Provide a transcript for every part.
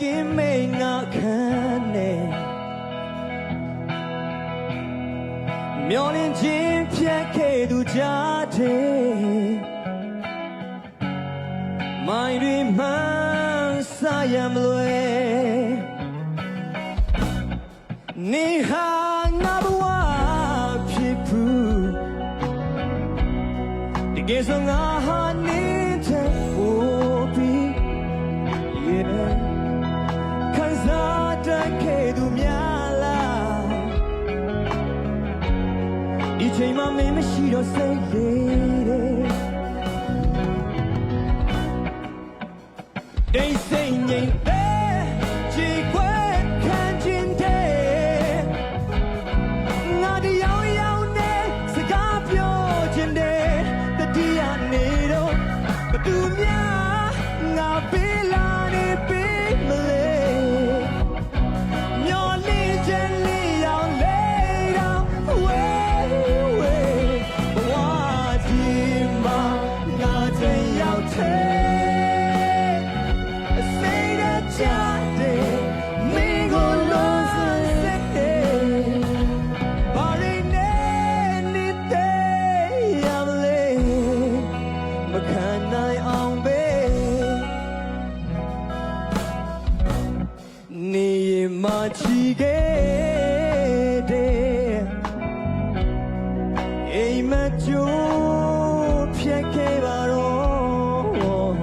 ကင်းမိန်ငါခံနေမျောလင်းခြင်းဖြတ်ခဲ့သူကြတဲ့မိုင်းတွေမှန်းဆရမလွယ်နေဟာငါဘဝဖြစ်ဘူးတကယ်ဆိုငါဟာနေတဲ့ဖို့ပြီး ခံစားတတ်ခဲ့သူများလားဒီချိန်မှမင်းမရှိတော့စိတ်လေးတဲ့စိတ်ငြိမ်တဲ့ကြည်ခွဲခံခြင်းတဲ့ငါဒီရောက်ရောက်နဲ့စကားပြောခြင်းတဲ့တတိယနေတော့ဘသူများငါပေးလာနေပေးမလဲမျောလေးခြင်းလေးရောက်လေတော့ဝဲဝဲဘဝဒီမှာငါချင်ရောက်တဲ့နေမချီခဲ့တဲ့အိမ်မကျိုးဖြတ်ခဲ့ပါတော့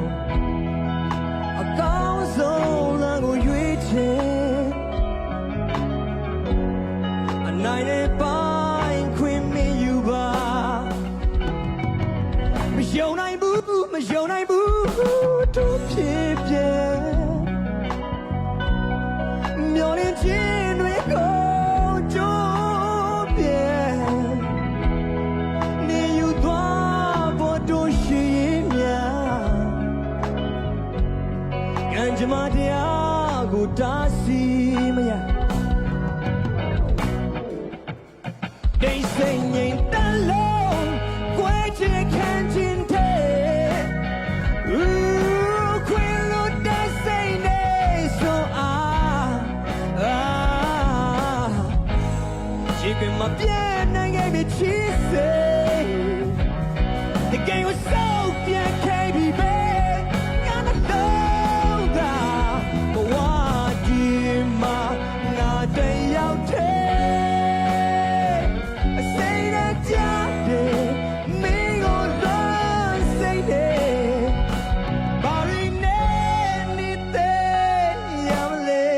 အကောင်းဆုံးလမ်းကိုရွေးချယ်အနိုင်နဲ့ပိုင်းခွင့်မယူပါမယုံနိုင်ဘူးမယုံနိုင်ဘူးတို့ဖြစ်ပြန်မျောလင်းခြင်းတွေကိုကြိုးပြဲနေယူသွားဖို့တို့ရှိများကံကြမ္မာတရားကိုတားဆီးမရဒိတ်စိတ်ငြိမ်တလုံးကွဲချင်ခံခြင်းမပြတ်နိုင်ခဲ့ပြီချစ်စေThe game was so bien babyငါမတော့တာဘဝဒီမှာငါတယောက်တည်းအစိမ်းနဲ့ကြတဲ့မင်းကိုလွန်စိတ်တယ်ဘာရင်းနဲ့နေတဲ့ရမလဲ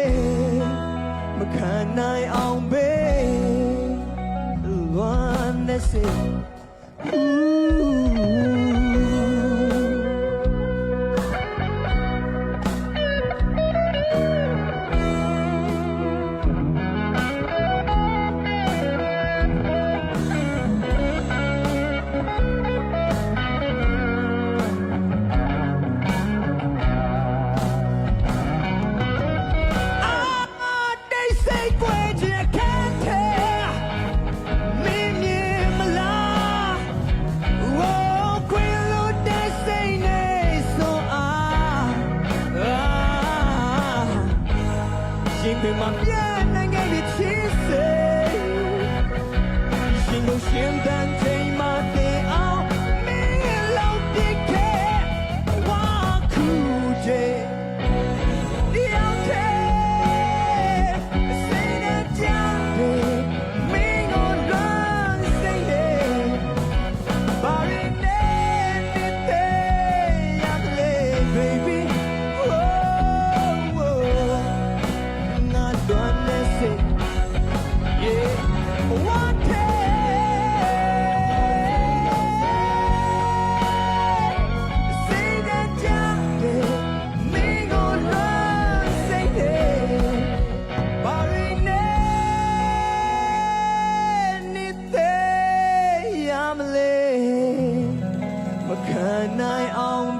မခံနိုင်အောင်ပဲLet's see. But my bien and get it cheesy. She no shame than take my day out. Me alone big cat. Walk cool day. The out there. Say that down. Me no run say that. Body anything I play, baby. Can I on